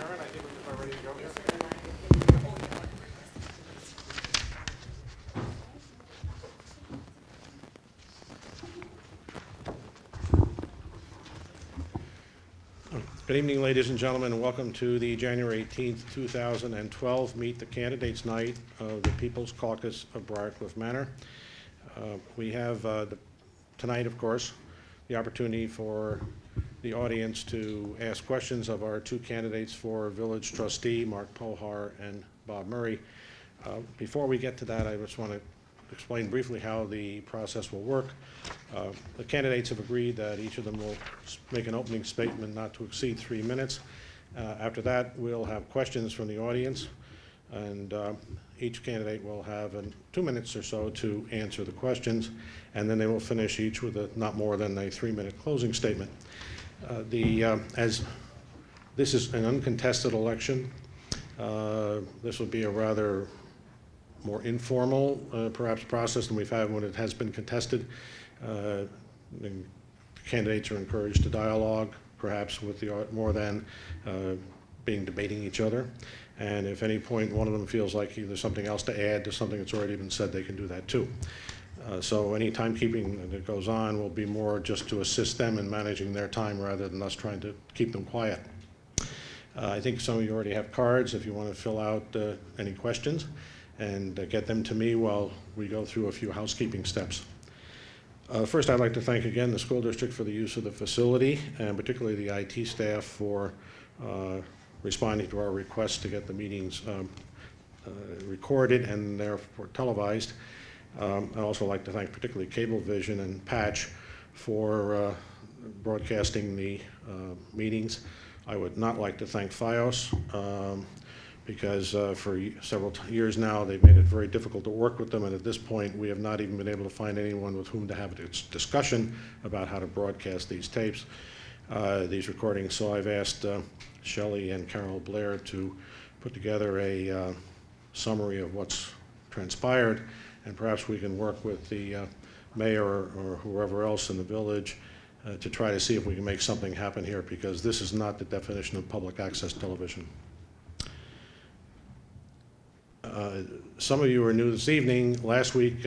Aaron, I think we're ready to go here. Good evening, ladies and gentlemen, and welcome to the January 18th, 2012 Meet the Candidates Night of the People's Caucus of Briarcliff Manor. We have tonight, of course, the opportunity for the audience to ask questions of our two candidates for village trustee, Mark Pohar and Bob Murray. Before we get to that, I just want to explain briefly how the process will work. The candidates have agreed that each of them will make an opening statement not to exceed 3 minutes. After that, we'll have questions from the audience, and each candidate will have 2 minutes or so to answer the questions, and then they will finish each with not more than a 3-minute closing statement. As this is an uncontested election, this will be a rather more informal, perhaps, process than we've had when it has been contested. Candidates are encouraged to dialogue, perhaps with more than debating each other. And if at any point one of them feels like there's something else to add to something that's already been said, they can do that too. So any timekeeping that goes on will be more just to assist them in managing their time rather than us trying to keep them quiet. I think some of you already have cards if you want to fill out any questions and get them to me while we go through a few housekeeping steps. First, I'd like to thank again the school district for the use of the facility, and particularly the IT staff for responding to our request to get the meetings recorded and therefore televised. I'd also like to thank particularly Cablevision and Patch for broadcasting the meetings. I would not like to thank FiOS because for several years now they've made it very difficult to work with them, and at this point we have not even been able to find anyone with whom to have a discussion about how to broadcast these tapes, these recordings. So I've asked Shelley and Carol Blair to put together a summary of what's transpired, and perhaps we can work with the mayor or whoever else in the village to try to see if we can make something happen here, because this is not the definition of public access television. Some of you are new this evening. Last week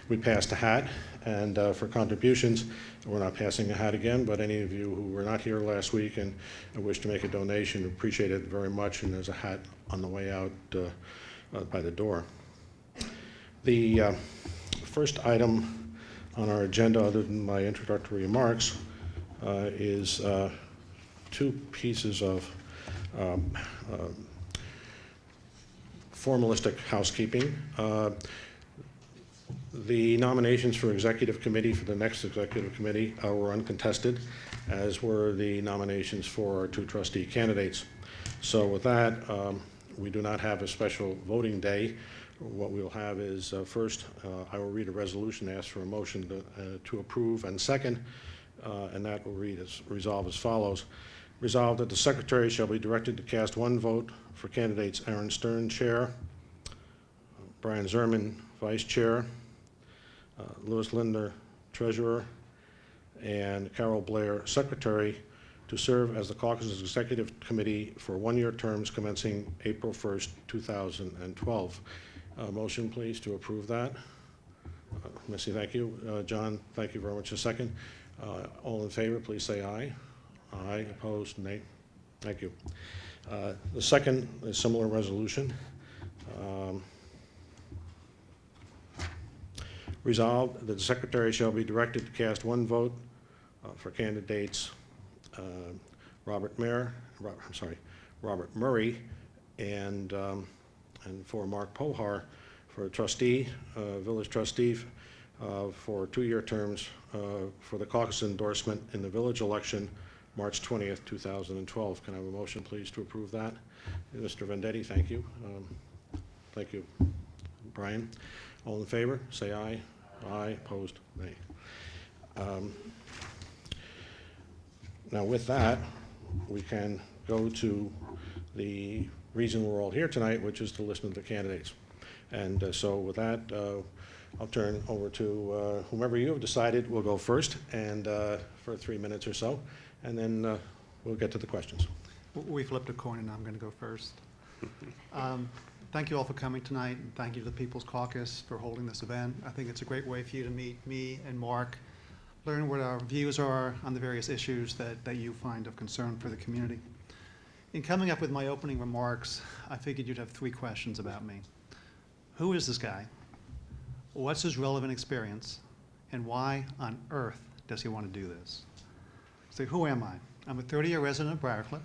we passed a hat, and for contributions, we're not passing a hat again, but any of you who were not here last week and wish to make a donation, appreciate it very much, and there's a hat on the way out by the door. The first item on our agenda, other than my introductory remarks, is 2 pieces of formalistic housekeeping. The nominations for executive committee for the next executive committee were uncontested, as were the nominations for our 2 trustee candidates. So with that, we do not have a special voting day. What we'll have is first, I will read a resolution, ask for a motion to approve, and second, and that will resolve as follows. Resolved that the secretary shall be directed to cast 1 vote for candidates Aaron Stern, chair, Brian Zerman, vice chair, Louis Linder, treasurer, and Carol Blair, secretary, to serve as the caucus's executive committee for 1-year terms commencing April 1st, 2012. Motion, please, to approve that. Missy, thank you. John, thank you very much. A second. All in favor, please say aye. Aye. Opposed? Nay. Thank you. The second is similar resolution. Resolved that the secretary shall be directed to cast 1 vote for candidates Robert Murray and for Mark Pohar for a trustee, village trustee, for 2-year terms for the caucus endorsement in the village election, March 20th, 2012. Can I have a motion, please, to approve that? Mr. Vendetti, thank you. Thank you. Brian, all in favor, say aye. Aye. Opposed? Nay. Now with that, we can go to the reason we're all here tonight, which is to listen to the candidates. And so with that, I'll turn over to whomever you have decided will go first, and for 3 minutes or so, and then we'll get to the questions. We flipped a coin and I'm going to go first. Thank you all for coming tonight, and thank you to the People's Caucus for holding this event. I think it's a great way for you to meet me and Mark, learn what our views are on the various issues that you find of concern for the community. In coming up with my opening remarks, I figured you'd have 3 questions about me. Who is this guy? What's his relevant experience? And why on earth does he want to do this? So who am I? I'm a 30-year resident of Briarcliff.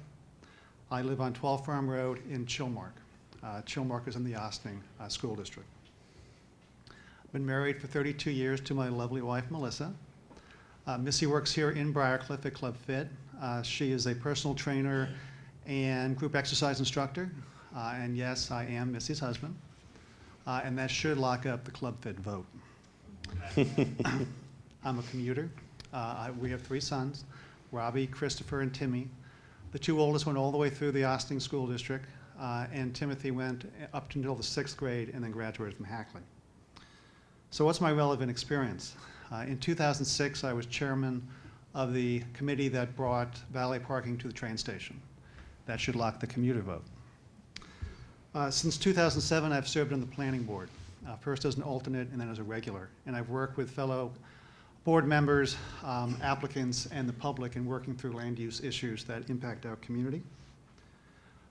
I live on 12 Farm Road in Chilmark. Chilmark is in the Ossining School District. I've been married for 32 years to my lovely wife, Melissa. Missy works here in Briarcliff at Club Fit. She is a personal trainer and group exercise instructor. And yes, I am Missy's husband. And that should lock up the Club Fit vote. I'm a commuter. We have 3 sons, Robbie, Christopher, and Timmy. The 2 oldest went all the way through the Ossining School District, and Timothy went up until the 6th grade and then graduated from Hackley. So what's my relevant experience? In 2006, I was chairman of the committee that brought valet parking to the train station. That should lock the commuter vote. Since 2007, I've served on the planning board, first as an alternate and then as a regular. And I've worked with fellow board members, applicants, and the public in working through land use issues that impact our community.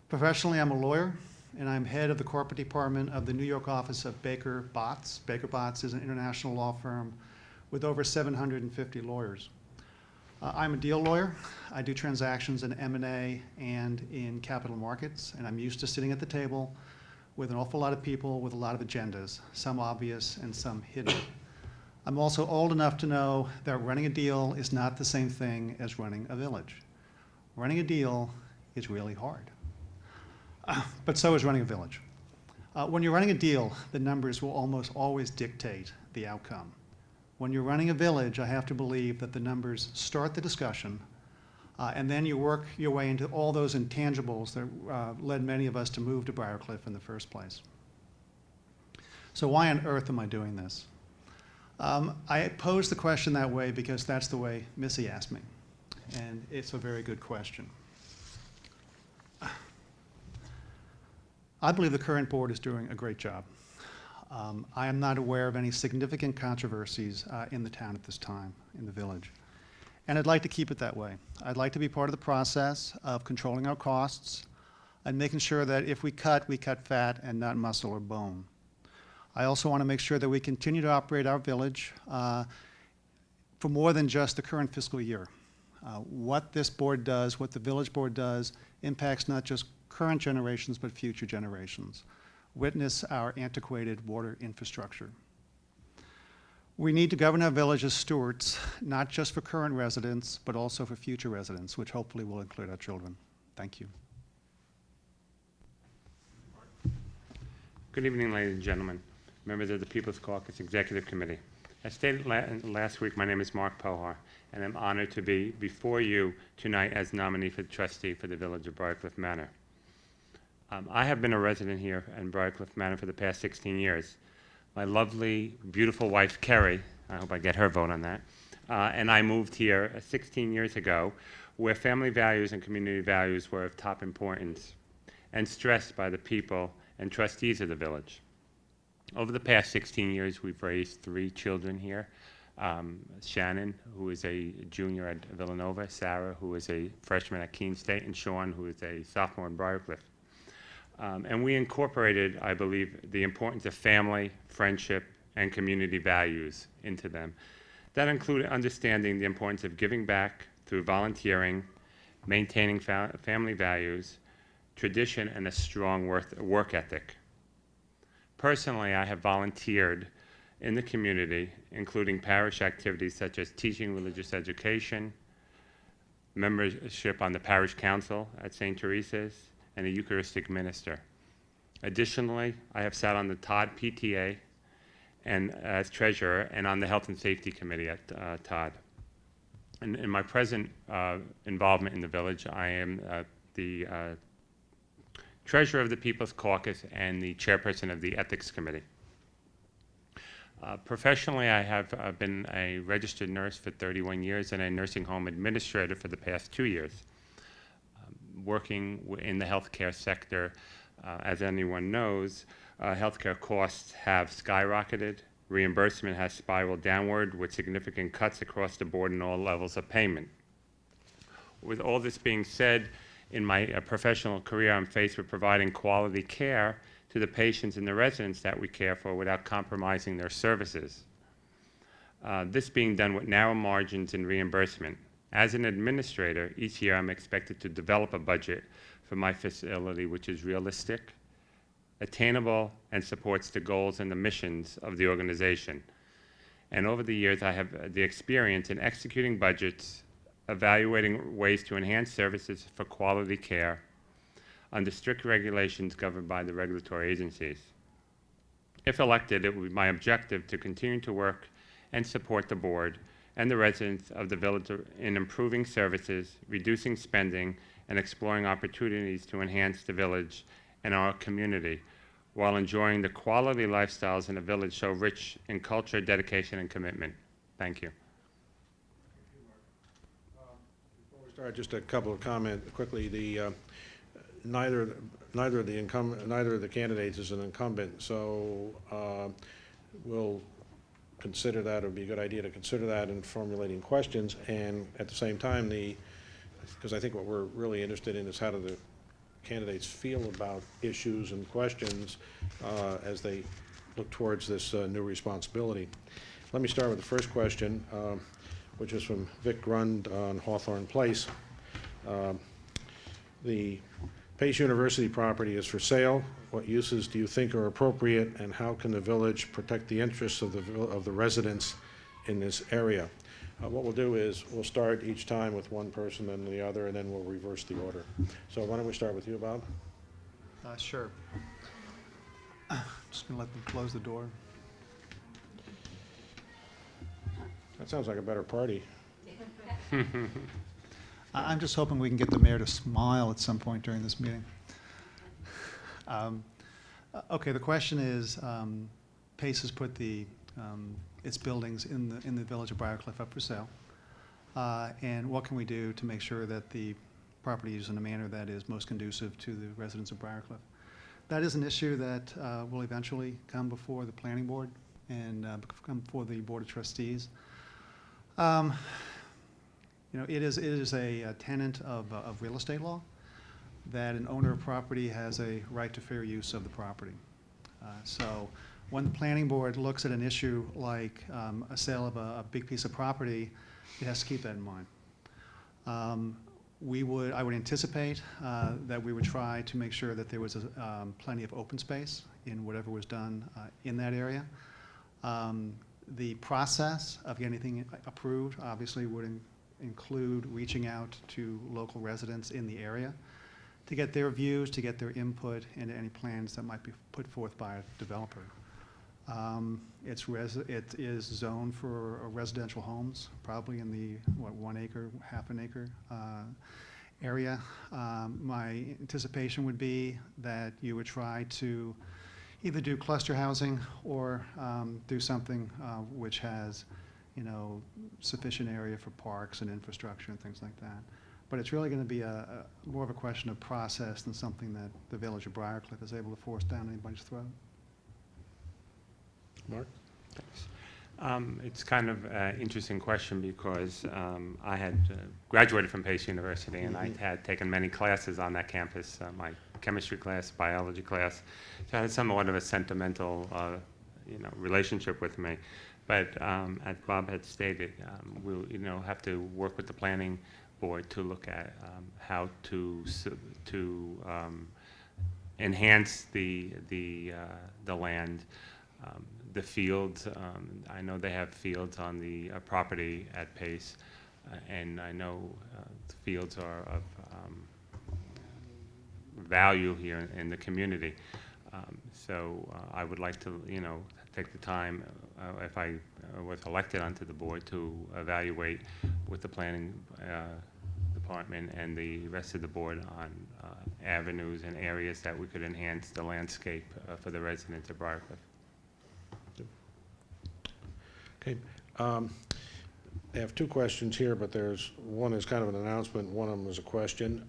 Professionally, I'm a lawyer, and I'm head of the corporate department of the New York office of Baker Botts. Baker Botts is an international law firm with over 750 lawyers. I'm a deal lawyer. I do transactions in M&A and in capital markets, and I'm used to sitting at the table with an awful lot of people with a lot of agendas, some obvious and some hidden. I'm also old enough to know that running a deal is not the same thing as running a village. Running a deal is really hard. But so is running a village. When you're running a deal, the numbers will almost always dictate the outcome. When you're running a village, I have to believe that the numbers start the discussion, and then you work your way into all those intangibles that led many of us to move to Briarcliff in the first place. So why on earth am I doing this? I posed the question that way because that's the way Missy asked me, and it's a very good question. I believe the current board is doing a great job. I am not aware of any significant controversies in the town at this time, in the village. And I'd like to keep it that way. I'd like to be part of the process of controlling our costs and making sure that if we cut fat and not muscle or bone. I also want to make sure that we continue to operate our village for more than just the current fiscal year. What this board does, what the village board does, impacts not just current generations, but future generations. Witness our antiquated water infrastructure. We need to govern our village as stewards, not just for current residents, but also for future residents, which hopefully will include our children. Thank you. Good evening, ladies and gentlemen, members of the People's Caucus Executive Committee. As stated last week, my name is Mark Pohar, and I'm honored to be before you tonight as nominee for the trustee for the Village of Briarcliff Manor. I have been a resident here in Briarcliff Manor for the past 16 years. My lovely, beautiful wife, Kerry, I hope I get her vote on that, and I moved here 16 years ago, where family values and community values were of top importance and stressed by the people and trustees of the village. Over the past 16 years, we've raised 3 children here. Shannon, who is a junior at Villanova, Sarah, who is a freshman at Keene State, and Sean, who is a sophomore in Briarcliff. And we incorporated, I believe, the importance of family, friendship, and community values into them. That included understanding the importance of giving back through volunteering, maintaining family values, tradition, and a strong work ethic. Personally, I have volunteered in the community, including parish activities such as teaching religious education, membership on the parish council at St. Teresa's, and a Eucharistic minister. Additionally, I have sat on the Todd PTA and as treasurer and on the Health and Safety Committee at Todd. And in my present involvement in the village, I am the treasurer of the People's Caucus and the chairperson of the Ethics Committee. Professionally, I have been a registered nurse for 31 years and a nursing home administrator for the past 2 years. working in the healthcare sector. As anyone knows, healthcare costs have skyrocketed. Reimbursement has spiraled downward with significant cuts across the board in all levels of payment. With all this being said, in my professional career, I'm faced with providing quality care to the patients and the residents that we care for without compromising their services. This being done with narrow margins in reimbursement. As an administrator, each year I'm expected to develop a budget for my facility which is realistic, attainable, and supports the goals and the missions of the organization. And over the years, I have the experience in executing budgets, evaluating ways to enhance services for quality care under strict regulations governed by the regulatory agencies. If elected, it would be my objective to continue to work and support the board and the residents of the village in improving services, reducing spending, and exploring opportunities to enhance the village and our community, while enjoying the quality lifestyles in a village so rich in culture, dedication, and commitment. Thank you. Before we start, just a couple of comments quickly. Neither of the candidates is an incumbent, so we'll consider that. It would be a good idea to consider that in formulating questions, and at the same time, because I think what we're really interested in is how do the candidates feel about issues and questions as they look towards this new responsibility. Let me start with the first question, which is from Vic Grund on Hawthorne Place. The Pace University property is for sale. What uses do you think are appropriate, and how can the village protect the interests of the residents in this area? What we'll do is we'll start each time with one person and the other, and then we'll reverse the order. So why don't we start with you, Bob? Sure. Just going to let them close the door. That sounds like a better party. I'm just hoping we can get the mayor to smile at some point during this meeting. Okay, the question is, Pace has put its buildings in the village of Briarcliff up for sale. And what can we do to make sure that the property is in a manner that is most conducive to the residents of Briarcliff? That is an issue that will eventually come before the planning board and come before the board of trustees. You know, it is a tenet of real estate law that an owner of property has a right to fair use of the property. So when the planning board looks at an issue like a sale of a big piece of property, it has to keep that in mind. I would anticipate that we would try to make sure that there was plenty of open space in whatever was done in that area. The process of getting anything approved obviously would include reaching out to local residents in the area to get their views, to get their input into any plans that might be put forth by a developer. It is zoned for residential homes, probably in the 1 acre, half an acre area. My anticipation would be that you would try to either do cluster housing or do something which has, you know, sufficient area for parks and infrastructure and things like that. But it's really going to be more of a question of process than something that the village of Briarcliff is able to force down anybody's throat. Mark? Thanks. It's kind of an interesting question because I had graduated from Pace University, and I had taken many classes on that campus, my chemistry class, biology class. So I had somewhat of a sentimental relationship with me. But as Bob had stated, we'll have to work with the planning board to look at how to enhance the land. The fields, I know they have fields on the property at Pace, and I know the fields are of value here in the community. So I would like to, take the time, if I was elected onto the board, to evaluate with the planning department and the rest of the board on avenues and areas that we could enhance the landscape for the residents of Briarcliff. Okay. I have two questions here, but there's, one is kind of an announcement, one of them is a question.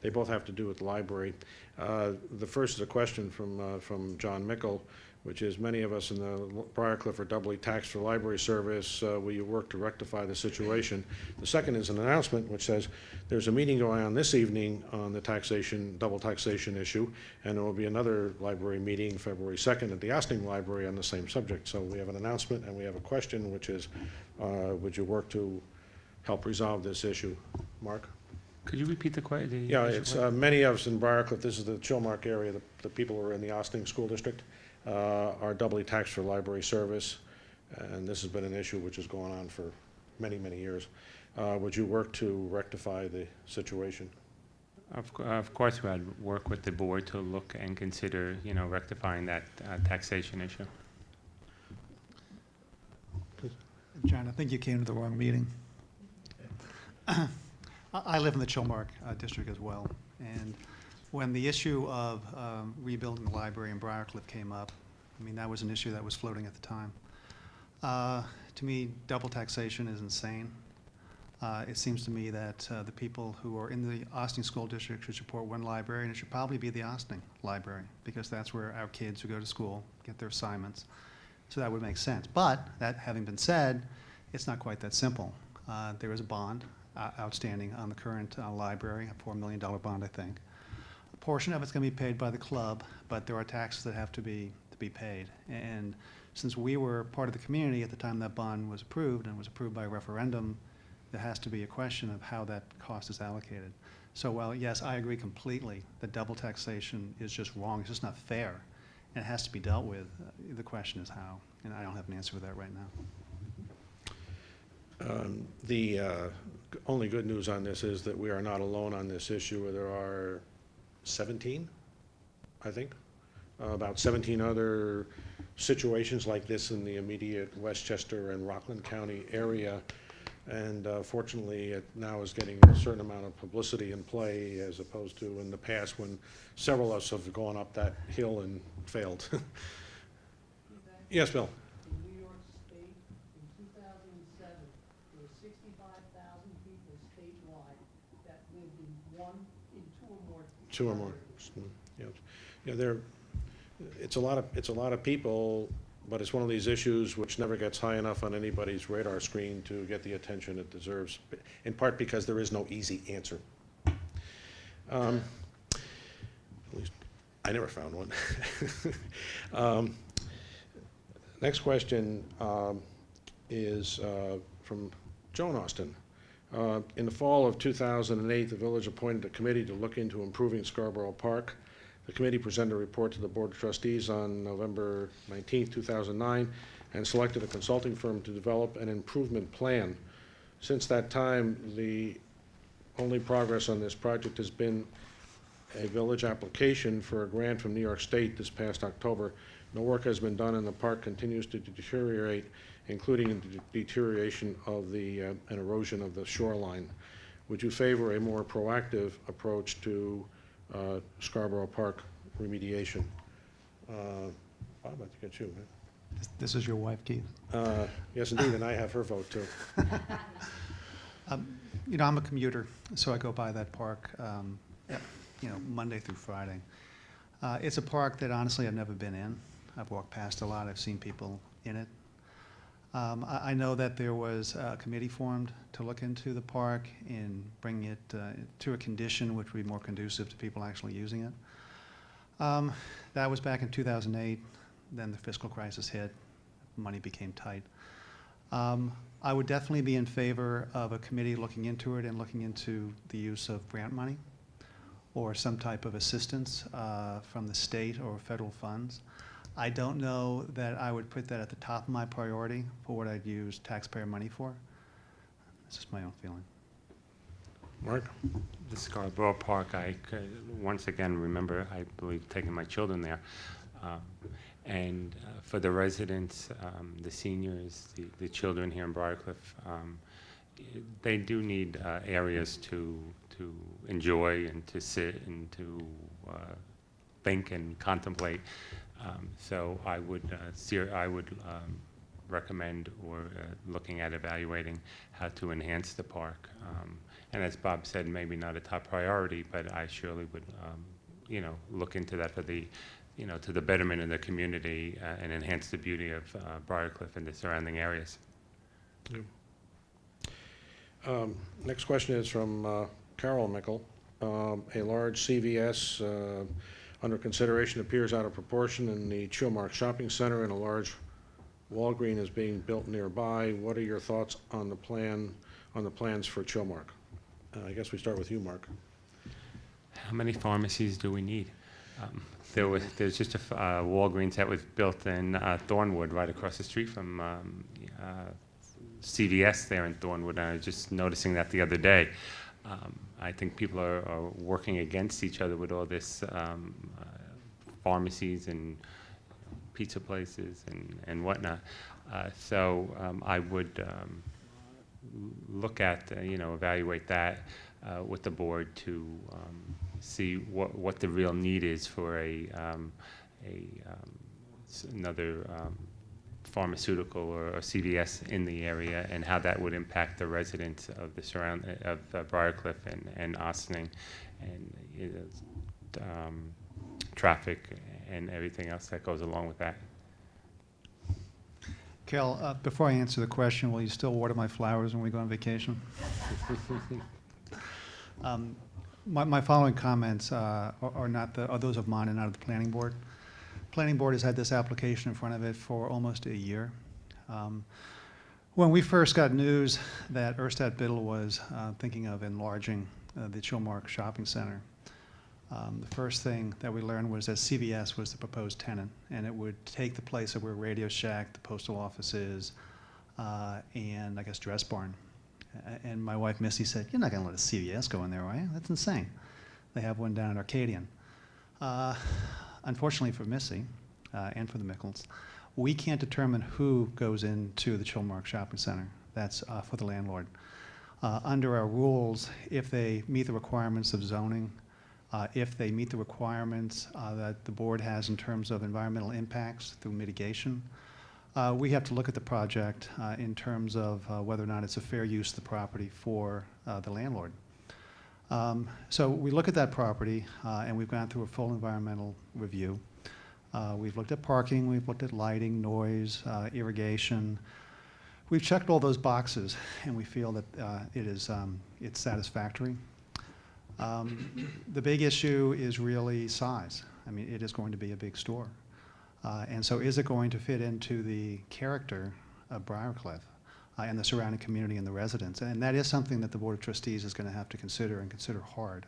They both have to do with the library. The first is a question from John Mickle, which is, many of us in the Briarcliff are doubly taxed for library service. Will you work to rectify the situation? The second is an announcement which says there's a meeting going on this evening on the taxation, double taxation issue, and there will be another library meeting February 2nd at the Ossining Library on the same subject. So we have an announcement and we have a question, which is, would you work to help resolve this issue? Mark? Could you repeat the question? Yeah, it's many of us in Briarcliff, this is the Chilmark area, the people who are in the Ossining School District are doubly taxed for library service, and this has been an issue which has gone on for many, many years. Would you work to rectify the situation? Of course, we'd work with the board to look and consider, rectifying that taxation issue. John, I think you came to the wrong meeting. I live in the Chilmark district as well, and when the issue of rebuilding the library in Briarcliff came up, I mean, that was an issue that was floating at the time. To me, double taxation is insane. It seems to me that the people who are in the Ossining School District should support one library, and it should probably be the Ossining Library, because that's where our kids who go to school get their assignments. So that would make sense. But that having been said, it's not quite that simple. There is a bond outstanding on the current library, a $4 million bond, I think. A portion of it's going to be paid by the club, but there are taxes that have to be paid. And since we were part of the community at the time that bond was approved, and was approved by referendum, there has to be a question of how that cost is allocated. So while, yes, I agree completely that double taxation is just wrong, it's just not fair, and it has to be dealt with, the question is how, and I don't have an answer for that right now. The only good news on this is that we are not alone on this issue, where there are 17, I think, about 17 other situations like this in the immediate Westchester and Rockland County area. And fortunately, it now is getting a certain amount of publicity and play, as opposed to in the past when several of us have gone up that hill and failed. Yes, Bill? In New York State, in 2007, there were 65,000 people statewide that lived in two or more. Two or more. Yeah, yeah. It's a lot of people, but it's one of these issues which never gets high enough on anybody's radar screen to get the attention it deserves, in part because there is no easy answer. At least I never found one. Next question is from Joan Austin. In the fall of 2008, the village appointed a committee to look into improving Scarborough Park. The committee presented a report to the Board of Trustees on November 19, 2009, and selected a consulting firm to develop an improvement plan. Since that time, the only progress on this project has been a village application for a grant from New York State this past October. No work has been done, and the park continues to deteriorate, including in the deterioration of the and erosion of the shoreline. Would you favor a more proactive approach to Scarborough Park remediation? Bob, I think it's you, man. This is your wife, Keith? Yes, indeed, and I have her vote, too. I'm a commuter, so I go by that park, Monday through Friday. It's a park that honestly I've never been in. I've walked past a lot. I've seen people in it. I know that there was a committee formed to look into the park and bring it to a condition which would be more conducive to people actually using it. That was back in 2008. Then the fiscal crisis hit. Money became tight. I would definitely be in favor of a committee looking into it and looking into the use of grant money or some type of assistance from the state or federal funds. I don't know that I would put that at the top of my priority for what I'd use taxpayer money for. That's just my own feeling. Mark? The Scarborough Park, I could once again remember, I believe, taking my children there. And for the residents, the seniors, the children here in Briarcliff, they do need areas to enjoy and to sit and to think and contemplate. So I would recommend or looking at evaluating how to enhance the park. And as Bob said, maybe not a top priority, but I surely would, look into that for the, to the betterment of the community and enhance the beauty of Briarcliff and the surrounding areas. Next question is from Carol Mickle. A large CVS under consideration appears out of proportion in the Chilmark Shopping Center, and a large Walgreen is being built nearby. What are your thoughts on the plans for Chilmark? I guess we start with you, Mark. How many pharmacies do we need? There's just a Walgreens that was built in Thornwood, right across the street from CVS there in Thornwood, and I was just noticing that the other day. I think people are working against each other with all this pharmacies and pizza places and whatnot. So I would look at, evaluate that with the board to see what the real need is for another pharmaceutical or CVS in the area, and how that would impact the residents of the Briarcliff and Ossining, and traffic and everything else that goes along with that. Kel, before I answer the question, will you still water my flowers when we go on vacation? My following comments are those of mine and not of the planning board. Planning board has had this application in front of it for almost a year. When we first got news that Erstad Biddle was thinking of enlarging the Chilmark Shopping Center, the first thing that we learned was that CVS was the proposed tenant, and it would take the place of where Radio Shack, the postal office is, and I guess Dress Barn. And my wife Missy said, "You're not going to let a CVS go in there, are you? That's insane." They have one down at Arcadian. Unfortunately for Missy and for the Mickles, we can't determine who goes into the Chilmark Shopping Center. That's for the landlord. Under our rules, if they meet the requirements of zoning, if they meet the requirements that the board has in terms of environmental impacts through mitigation, we have to look at the project in terms of whether or not it's a fair use of the property for the landlord. So we look at that property, and we've gone through a full environmental review. We've looked at parking, we've looked at lighting, noise, irrigation. We've checked all those boxes, and we feel that it's satisfactory. The big issue is really size. I mean, it is going to be a big store. And so is it going to fit into the character of Briarcliff and the surrounding community and the residents? And that is something that the Board of Trustees is going to have to consider, and consider hard.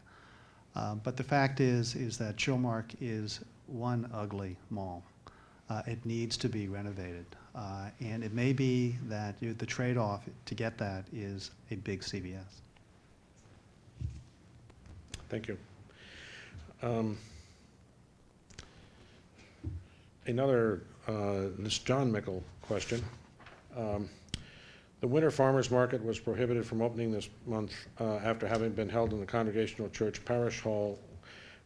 But the fact is that Chilmark is one ugly mall. It needs to be renovated. And it may be that the trade-off to get that is a big CVS. Thank you. Another this John Mickle question. The winter farmers market was prohibited from opening this month after having been held in the Congregational Church Parish Hall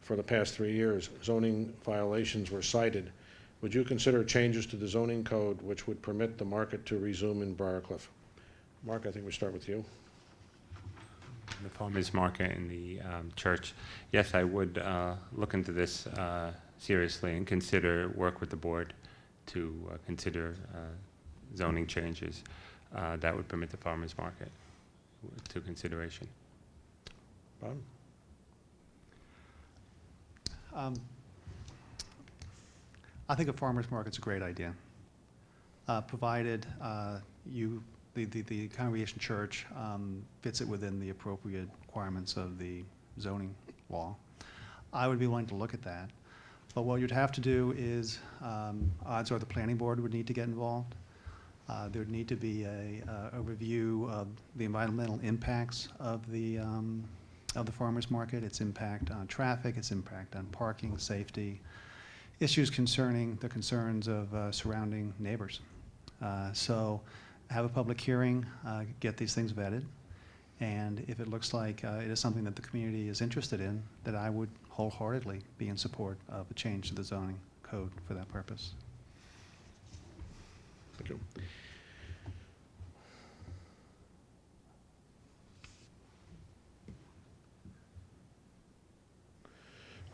for the past 3 years. Zoning violations were cited. Would you consider changes to the zoning code which would permit the market to resume in Briarcliff? Mark, I think we start with you. The farmers market in the church. Yes, I would look into this seriously and work with the board to consider zoning changes that would permit the farmers market to consideration. Bob? I think a farmer's market's a great idea, provided the Congregation Church fits it within the appropriate requirements of the zoning law. I would be willing to look at that. But what you'd have to do is, odds are the planning board would need to get involved. There would need to be a review of the environmental impacts of the farmers market, its impact on traffic, its impact on parking, safety, issues concerning the concerns of surrounding neighbors. So have a public hearing, get these things vetted, and if it looks like it is something that the community is interested in, that I would wholeheartedly be in support of a change to the zoning code for that purpose. Thank you.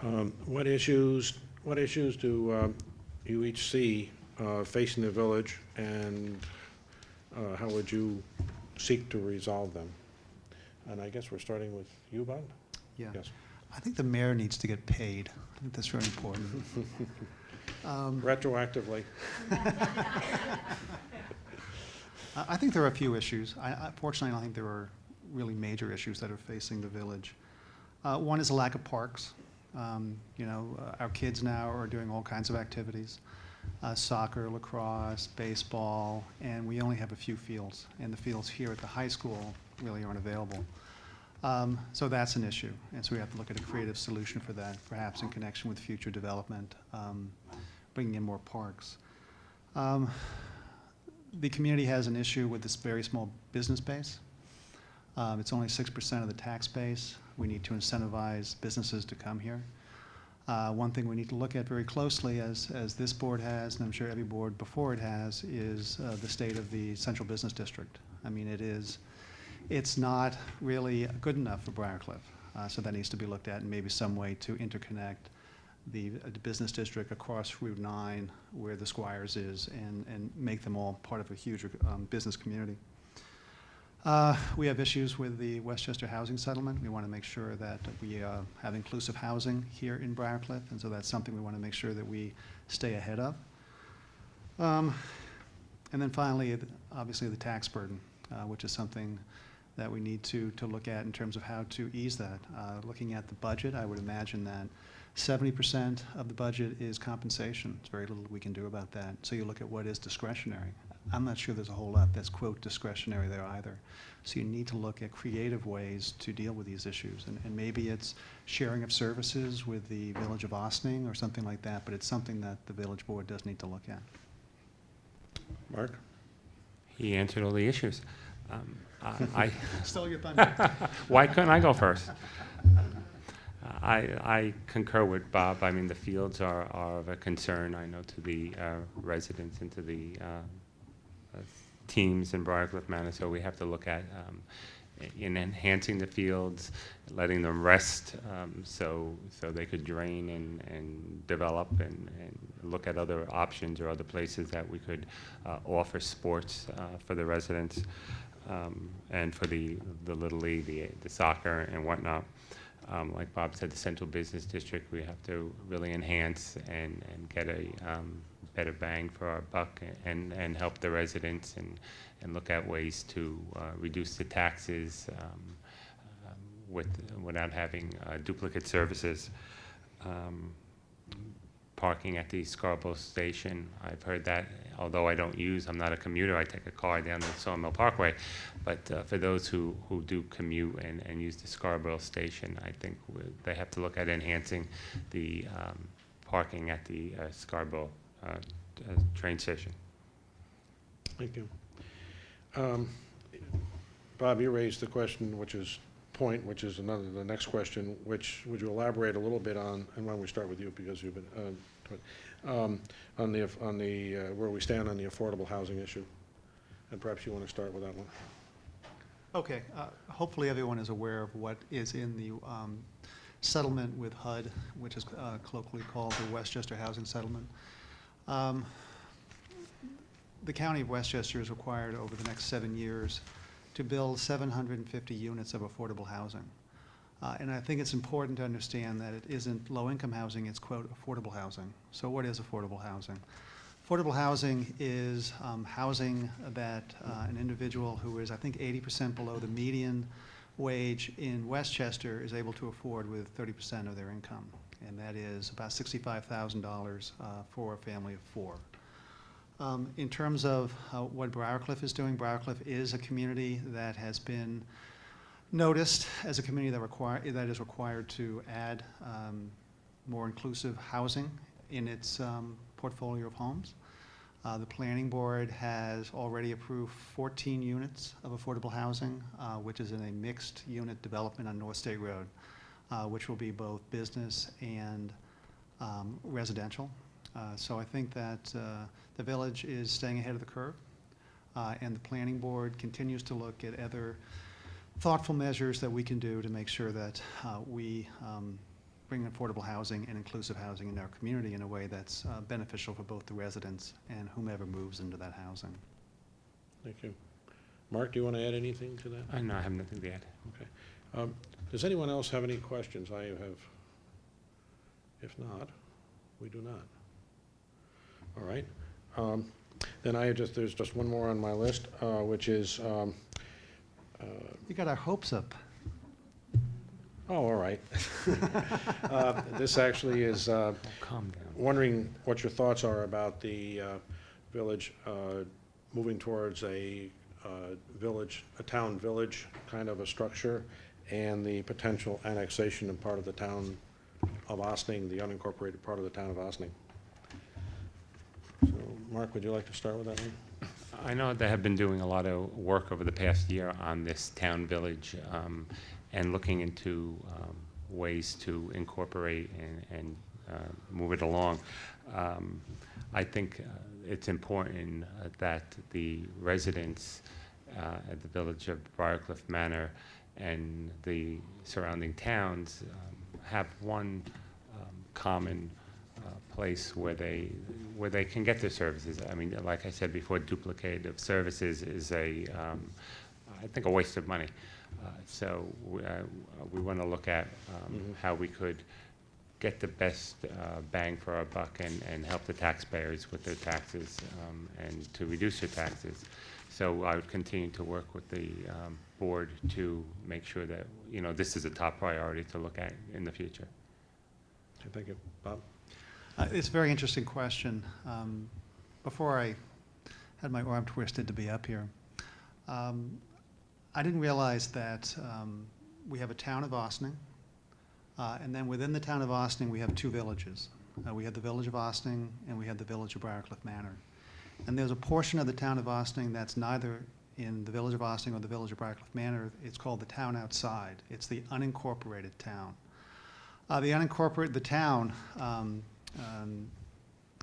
What issues do you each see facing the village, and how would you seek to resolve them? And I guess we're starting with you, Bob? Yeah. Yes. I think the mayor needs to get paid. I think that's very important. Retroactively. I think there are a few issues. Fortunately, I don't think there are really major issues that are facing the village. One is a lack of parks. Our kids now are doing all kinds of activities, soccer, lacrosse, baseball, and we only have a few fields, and the fields here at the high school really aren't available. So that's an issue, and so we have to look at a creative solution for that, perhaps in connection with future development, bringing in more parks. The community has an issue with this very small business base. It's only 6% of the tax base. We need to incentivize businesses to come here. One thing we need to look at very closely, as this board has, and I'm sure every board before it has, is the state of the central business district. I mean, it's not really good enough for Briarcliff, so that needs to be looked at, and maybe some way to interconnect the business district across Route 9, where the Squires is, and make them all part of a huge business community. We have issues with the Westchester housing settlement. We want to make sure that we have inclusive housing here in Briarcliff, and so that's something we want to make sure that we stay ahead of. And then finally, obviously, the tax burden, which is something that we need to look at in terms of how to ease that. Looking at the budget, I would imagine that 70% of the budget is compensation. There's very little we can do about that. So you look at what is discretionary. I'm not sure there's a whole lot that's, quote, discretionary there either. So you need to look at creative ways to deal with these issues. And maybe it's sharing of services with the village of Ossining or something like that, but it's something that the village board does need to look at. Mark? He answered all the issues. I Stole your thunder. Why couldn't I go first? I concur with Bob. I mean, the fields are of a concern, I know, to the residents and to the teams in Briarcliff Manor, so we have to look at in enhancing the fields, letting them rest so they could drain and develop, and look at other options or other places that we could offer sports for the residents and for the Little League, the soccer and whatnot. Like Bob said, the central business district, we have to really enhance and get a better bang for our buck, and help the residents and look at ways to reduce the taxes without having duplicate services. Parking at the Scarborough station, I've heard that, although I'm not a commuter, I take a car down the Sawmill Parkway, but for those who do commute and use the Scarborough station, I think they have to look at enhancing the parking at the Scarborough train station. Thank you. Bob, you raised the question, which is the next question, which would you elaborate a little bit on, and why don't we start with you, because you've been on the where we stand on the affordable housing issue, and perhaps you want to start with that one. Okay. Hopefully everyone is aware of what is in the settlement with HUD, which is colloquially called the Westchester Housing Settlement. The County of Westchester is required over the next 7 years to build 750 units of affordable housing. And I think it's important to understand that it isn't low-income housing, it's, quote, affordable housing. So what is affordable housing? Affordable housing is housing that an individual who is, I think, 80% below the median wage in Westchester is able to afford with 30% of their income. And that is about $65,000 for a family of 4. In terms of what Briarcliff is doing, Briarcliff is a community that has been noticed as a community that is required to add more inclusive housing in its portfolio of homes. The planning board has already approved 14 units of affordable housing, which is in a mixed unit development on North State Road, which will be both business and residential. So I think that the village is staying ahead of the curve, and the planning board continues to look at other thoughtful measures that we can do to make sure that we bring affordable housing and inclusive housing in our community in a way that's beneficial for both the residents and whomever moves into that housing. Thank you. Mark, do you want to add anything to that? No, I have nothing to add. Okay. Does anyone else have any questions? I have. If not, we do not. All right. Then there's just one more on my list, which is, You got our hopes up. oh, all right. This actually is Calm down. wondering what your thoughts are about the village moving towards a town village kind of a structure, and the potential annexation of part of the town of Ossining, the unincorporated part of the town of Ossining. So, Mark, would you like to start with that one? I know they have been doing a lot of work over the past year on this town village and looking into ways to incorporate and move it along. I think it's important that the residents at the village of Briarcliff Manor and the surrounding towns have one common place where they can get their services. I mean, like I said before, duplicative services is I think a waste of money. So we want to look at how we could get the best bang for our buck and help the taxpayers with their taxes and to reduce their taxes. So I would continue to work with the board to make sure that, you know, this is a top priority to look at in the future. Okay, thank you. Bob? It's a very interesting question. Before I had my arm twisted to be up here, I didn't realize that we have a town of Ossining, and then within the town of Ossining, we have two villages. We have the village of Ossining, and we have the village of Briarcliff Manor. And there's a portion of the town of Ossining that's neither in the village of Ossining or the village of Briarcliff Manor. It's called the town outside. It's the unincorporated town. The town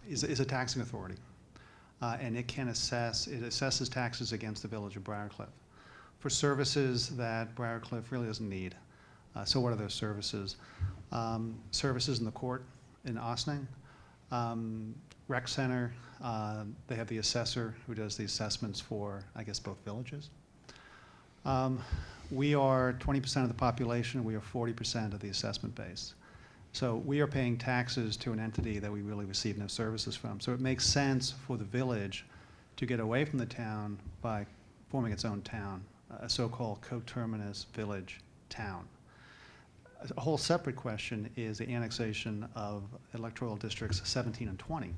is a taxing authority, and it assesses taxes against the village of Briarcliff for services that Briarcliff really doesn't need. So what are those services? Services in the court in Ossining, rec center. They have the assessor who does the assessments for, I guess, both villages. We are 20% of the population. We are 40% of the assessment base. So we are paying taxes to an entity that we really receive no services from. So it makes sense for the village to get away from the town by forming its own town, a so-called coterminous village town. A whole separate question is the annexation of electoral districts 17 and 20.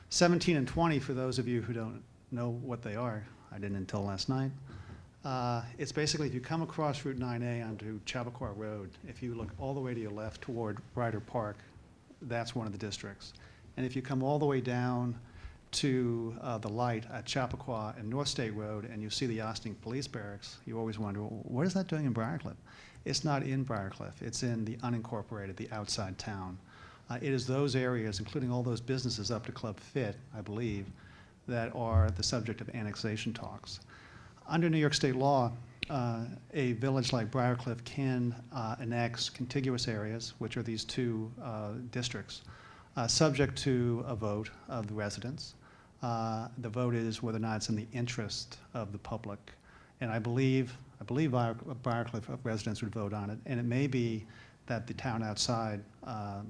17 and 20, for those of you who don't know what they are, I didn't until last night, it's basically if you come across Route 9A onto Chappaqua Road, if you look all the way to your left toward Ryder Park, that's one of the districts. And if you come all the way down to the light at Chappaqua and North State Road and you see the Ossining Police Barracks, you always wonder, well, what is that doing in Briarcliff? It's not in Briarcliff. It's in the unincorporated, the outside town. It is those areas, including all those businesses up to Club Fit, I believe, that are the subject of annexation talks. Under New York state law, a village like Briarcliff can annex contiguous areas, which are these two districts, subject to a vote of the residents. The vote is whether or not it's in the interest of the public. And I believe Briarcliff residents would vote on it. And it may be that the town outside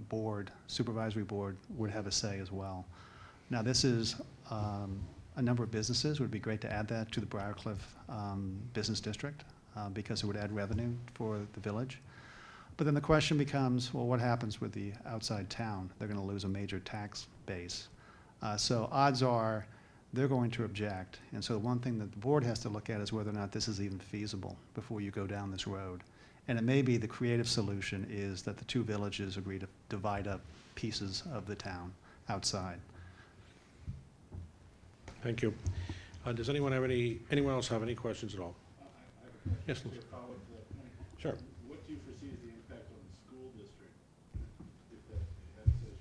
board, supervisory board, would have a say as well. Now, this is a number of businesses. It would be great to add that to the Briarcliff business district because it would add revenue for the village. But then the question becomes, well, what happens with the outside town? They're going to lose a major tax base. So odds are they're going to object. And so the one thing that the board has to look at is whether or not this is even feasible before you go down this road. And it may be the creative solution is that the two villages agree to divide up pieces of the town outside. Thank you. Does anyone else have any questions at all? Yes, Lou. Sure. What do you foresee as the impact on the school district if that annexation?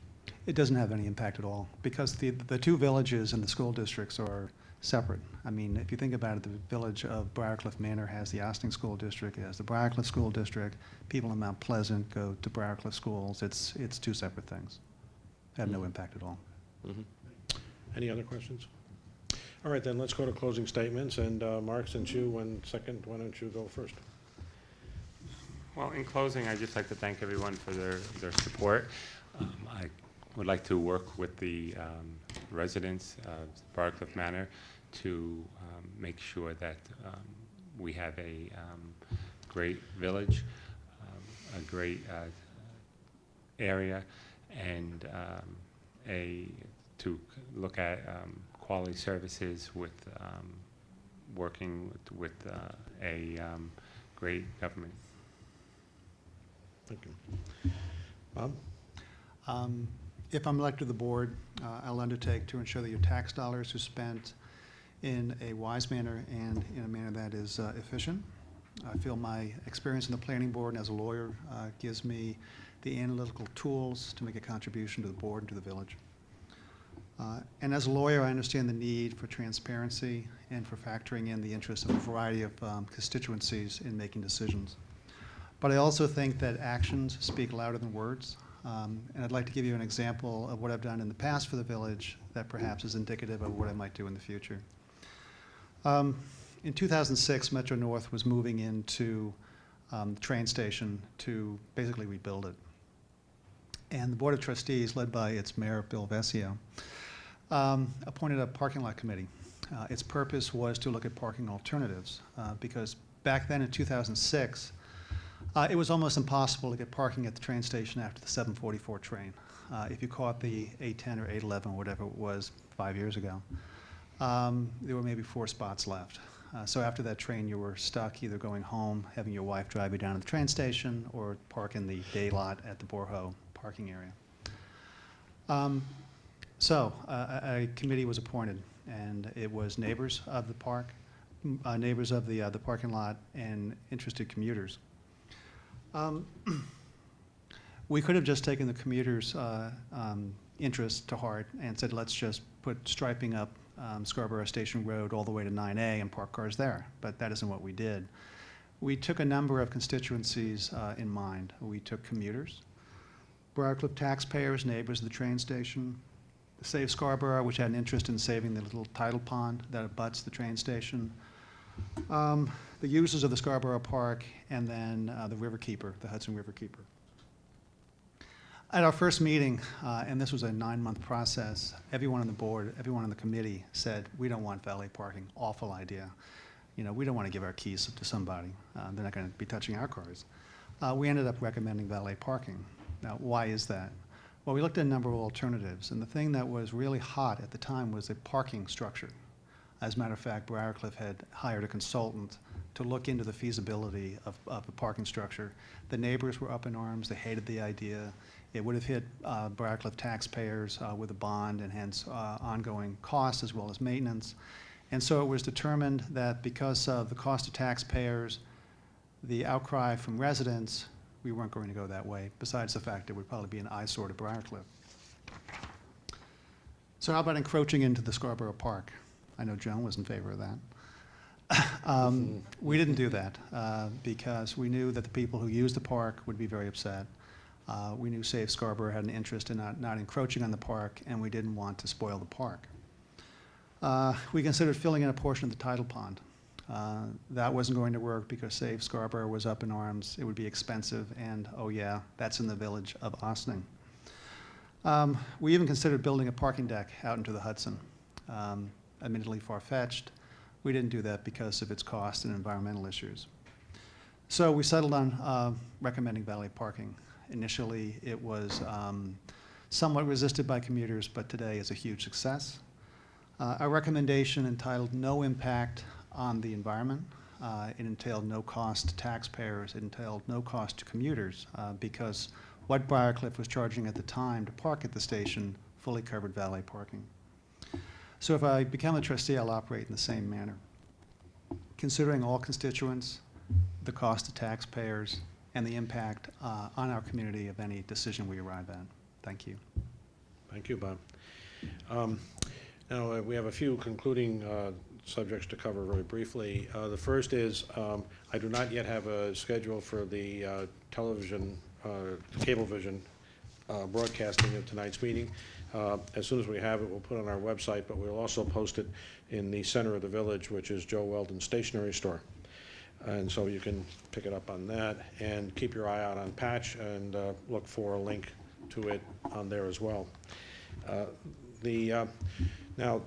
It doesn't have any impact at all because the two villages and the school districts are separate. I mean, if you think about it, the village of Briarcliff Manor has the Austin School District, it has the Briarcliff School District. People in Mount Pleasant go to Briarcliff schools. It's two separate things. Have no impact at all. Any other questions? All right, then let's go to closing statements. And Mark, since you went second, why don't you go first? Well, in closing, I'd just like to thank everyone for their support. I would like to work with the residents of Briarcliff Manor to make sure that we have a great village, a great area, and to look at quality services with working with a great government. Thank you. Bob? If I'm elected to the board, I'll undertake to ensure that your tax dollars are spent in a wise manner and in a manner that is efficient. I feel my experience in the planning board and as a lawyer gives me the analytical tools to make a contribution to the board and to the village. And as a lawyer, I understand the need for transparency and for factoring in the interests of a variety of constituencies in making decisions. But I also think that actions speak louder than words. And I'd like to give you an example of what I've done in the past for the village that perhaps is indicative of what I might do in the future. In 2006, Metro North was moving into the train station to basically rebuild it. And the Board of Trustees, led by its mayor, Bill Vesio, appointed a parking lot committee. Its purpose was to look at parking alternatives because back then in 2006, it was almost impossible to get parking at the train station after the 7:44 train. If you caught the 8:10 or 8:11, whatever it was 5 years ago, there were maybe 4 spots left. So after that train, you were stuck either going home, having your wife drive you down to the train station, or park in the day lot at the Borho parking area. So a committee was appointed, and it was neighbors of the park, neighbors of the parking lot, and interested commuters. We could have just taken the commuters' interest to heart and said, let's just put striping up Scarborough Station Road all the way to 9A and park cars there, but that isn't what we did. We took a number of constituencies in mind. We took commuters, Briarcliff taxpayers, neighbors of the train station, Save Scarborough, which had an interest in saving the little tidal pond that abuts the train station, the users of the Scarborough Park, and then the Riverkeeper, the Hudson Riverkeeper. At our first meeting, and this was a 9-month process, everyone on the board, everyone on the committee said, we don't want valet parking, awful idea. You know, we don't want to give our keys to somebody. They're not going to be touching our cars. We ended up recommending valet parking. Now, why is that? Well, we looked at a number of alternatives, and the thing that was really hot at the time was a parking structure. As a matter of fact, Briarcliff had hired a consultant to look into the feasibility of a parking structure. The neighbors were up in arms. They hated the idea. It would have hit Briarcliff taxpayers with a bond and hence ongoing costs as well as maintenance. And so it was determined that because of the cost to taxpayers, the outcry from residents, we weren't going to go that way, besides the fact it would probably be an eyesore to Briarcliff. So how about encroaching into the Scarborough Park? I know Joan was in favor of that. We didn't do that because we knew that the people who used the park would be very upset. We knew Save Scarborough had an interest in not encroaching on the park, and we didn't want to spoil the park. We considered filling in a portion of the tidal pond. That wasn't going to work because Save Scarborough was up in arms. It would be expensive, and oh yeah, that's in the village of Ossining. We even considered building a parking deck out into the Hudson. Admittedly far-fetched. We didn't do that because of its cost and environmental issues. So we settled on recommending valet parking. Initially, it was somewhat resisted by commuters, but today is a huge success. Our recommendation entitled No Impact on the Environment. It entailed no cost to taxpayers. It entailed no cost to commuters because what Briarcliff was charging at the time to park at the station fully covered valet parking. So if I become a trustee, I'll operate in the same manner, considering all constituents, the cost to taxpayers, and the impact on our community of any decision we arrive at. Thank you. Thank you, Bob. Now, we have a few concluding subjects to cover very briefly. The first is, I do not yet have a schedule for the television, Cablevision broadcasting of tonight's meeting. As soon as we have it, we'll put it on our website, but we'll also post it in the center of the village, which is Joe Weldon's stationery store. And so you can pick it up on that, and keep your eye out on Patch, and look for a link to it on there as well. Now,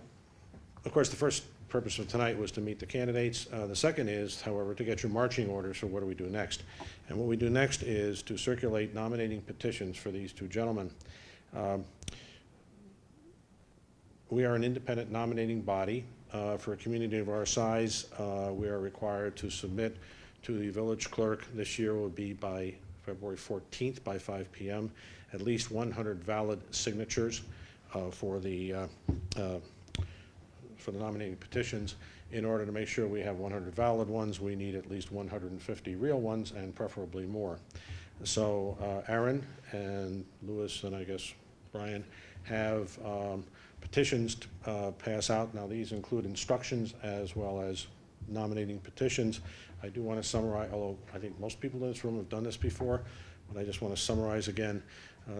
of course, the first purpose of tonight was to meet the candidates. The second is, however, to get your marching orders for what do we do next. And what we do next is to circulate nominating petitions for these two gentlemen. We are an independent nominating body. For a community of our size, we are required to submit to the village clerk. This year will be by February 14th by 5 p.m. at least 100 valid signatures for the nominating petitions. In order to make sure we have 100 valid ones, we need at least 150 real ones, and preferably more. So Aaron and Louis and I guess Brian have petitions to pass out. Now, these include instructions as well as nominating petitions. I do want to summarize, although I think most people in this room have done this before, but I just want to summarize again.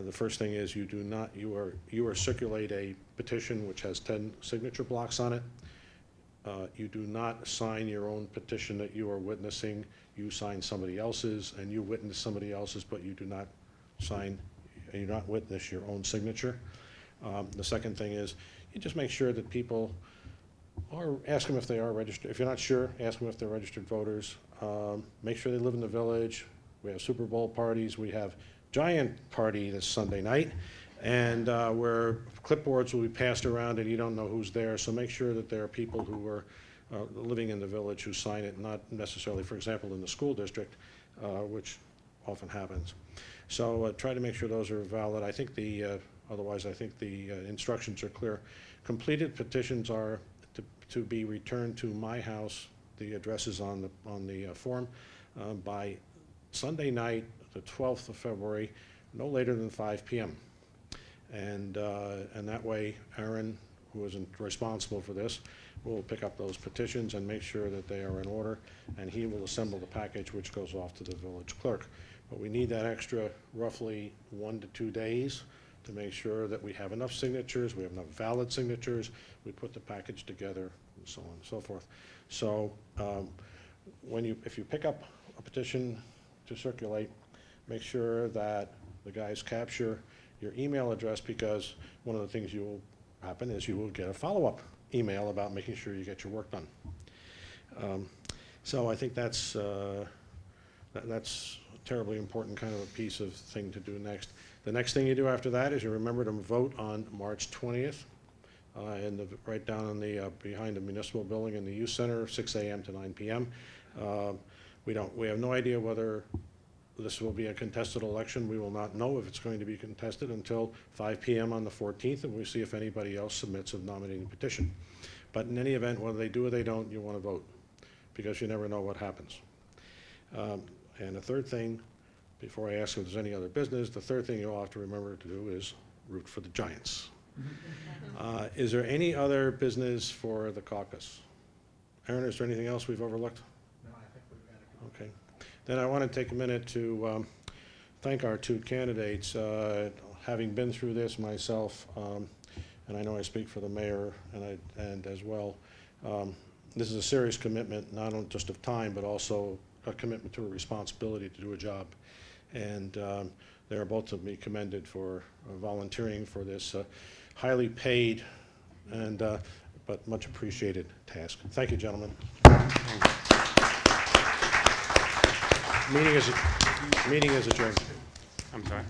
The first thing is you are circulate a petition which has 10 signature blocks on it. You do not sign your own petition that you are witnessing. You sign somebody else's, and you witness somebody else's, but you do not sign, you do not witness your own signature. The second thing is you just make sure that people, or ask them if they are registered. If you're not sure, ask them if they're registered voters. Make sure they live in the village. We have Super Bowl parties. We have giant party this Sunday night, and where clipboards will be passed around and you don't know who's there. So make sure that there are people who are living in the village who sign it, not necessarily, for example, in the school district, which often happens. So try to make sure those are valid. I think otherwise I think the instructions are clear. Completed petitions are to be returned to my house. The address is on the form by Sunday night, the 12th of February, no later than 5 p.m. And that way, Aaron, who is responsible for this, will pick up those petitions and make sure that they are in order, and he will assemble the package which goes off to the village clerk. But we need that extra roughly 1 to 2 days to make sure that we have enough signatures, we have enough valid signatures, we put the package together, and so on and so forth. So if you pick up a petition to circulate, make sure that the guys capture your email address, because one of the things you will happen is you will get a follow-up email about making sure you get your work done. So I think that's a terribly important kind of a piece of thing to do next. The next thing you do after that is you remember to vote on March 20th, right down on behind the municipal building in the youth center, 6 a.m. to 9 p.m. We have no idea whether this will be a contested election. We will not know if it's going to be contested until 5 p.m. on the 14th, and we see if anybody else submits a nominating petition. But in any event, whether they do or they don't, you want to vote, because you never know what happens. And the third thing, before I ask if there's any other business, the third thing you'll have to remember to do is root for the Giants. Is there any other business for the caucus? Aaron, is there anything else we've overlooked? No, I think we've got it. Okay. Then I want to take a minute to thank our two candidates. Having been through this myself, and I know I speak for the mayor and as well, this is a serious commitment, not only just of time, but also a commitment to a responsibility to do a job. And they are both to be commended for volunteering for this highly paid and but much appreciated task. Thank you, gentlemen. Meeting is adjourned. I'm sorry.